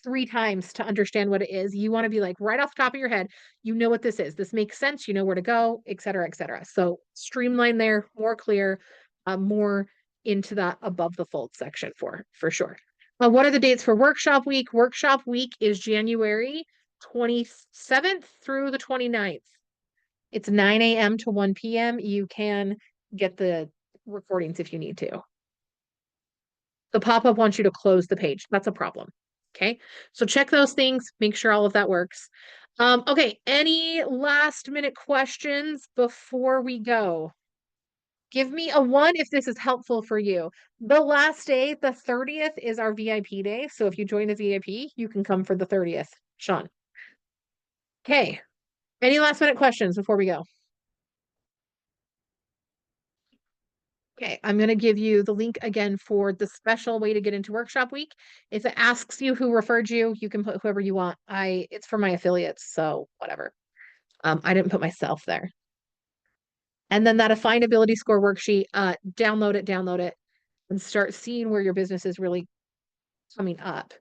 3 times to understand what it is. You want to be like right off the top of your head, you know what this is. This makes sense. You know where to go, et cetera, et cetera. So streamline there, more clear, more into that above the fold section for sure. What are the dates for workshop week? Workshop week is January 27th through the 29th. It's 9 a.m. to 1 p.m. You can get the recordings if you need to. The pop-up wants you to close the page. That's a problem. Okay. So check those things, make sure all of that works. Okay. Any last minute questions before we go? Give me a 1 if this is helpful for you. The last day, the 30th, is our VIP day. So if you join the VIP, you can come for the 30th. Sean. Okay. Any last minute questions before we go? Okay, I'm going to give you the link again for the special way to get into workshop week. If it asks you who referred you, you can put whoever you want. It's for my affiliates, so whatever. I didn't put myself there. And then that assignability score worksheet, download it, and start seeing where your business is really coming up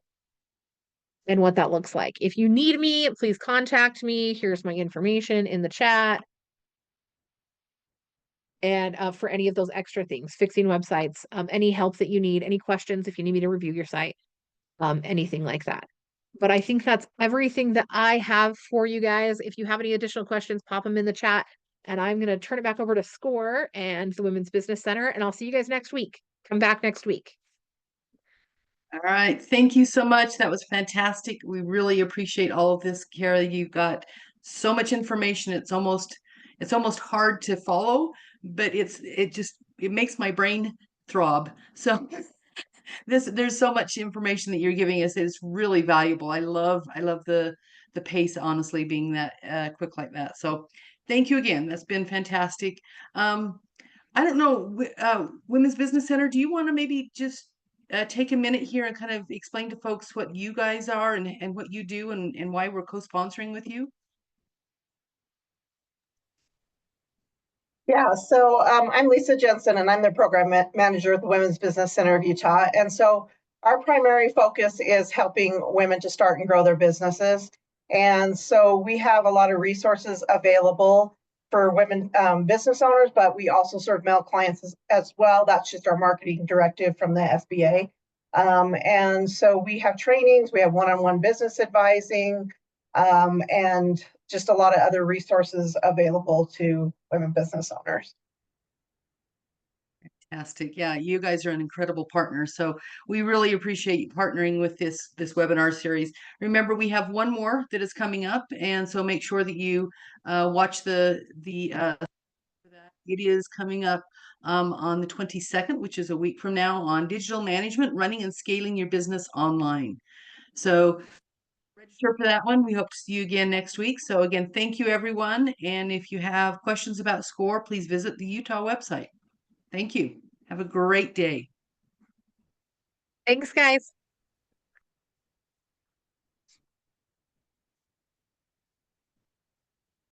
and what that looks like. If you need me, please contact me. Here's my information in the chat. And for any of those extra things, fixing websites, any help that you need, any questions, if you need me to review your site, anything like that. But I think that's everything that I have for you guys. If you have any additional questions, pop them in the chat. And I'm going to turn it back over to SCORE and the Women's Business Center. And I'll see you guys next week. Come back next week. All right. Thank you so much. That was fantastic. We really appreciate all of this, Kara. You've got so much information. It's almost hard to follow, but it makes my brain throb. So there's so much information that you're giving us. It's really valuable. I love the pace, honestly, being that quick like that. So thank you again. That's been fantastic. I don't know, Women's Business Center, do you want to maybe just take a minute here and kind of explain to folks what you guys are and what you do and why we're co-sponsoring with you? Yeah, so I'm Lisa Jensen, and I'm the program manager at the Women's Business Center of Utah. And so our primary focus is helping women to start and grow their businesses. And so we have a lot of resources available for women business owners, but we also serve male clients as well. That's just our marketing directive from the SBA. And so we have trainings, we have one-on-one business advising, and just a lot of other resources available to women business owners. Fantastic. Yeah, you guys are an incredible partner. So we really appreciate you partnering with this webinar series. Remember, we have one more that is coming up, and so make sure that you watch it is coming up on the 22nd, which is a week from now, on digital management, running and scaling your business online. So register for that one. We hope to see you again next week. So again, thank you, everyone. And if you have questions about SCORE, please visit the Utah website. Thank you. Have a great day. Thanks, guys.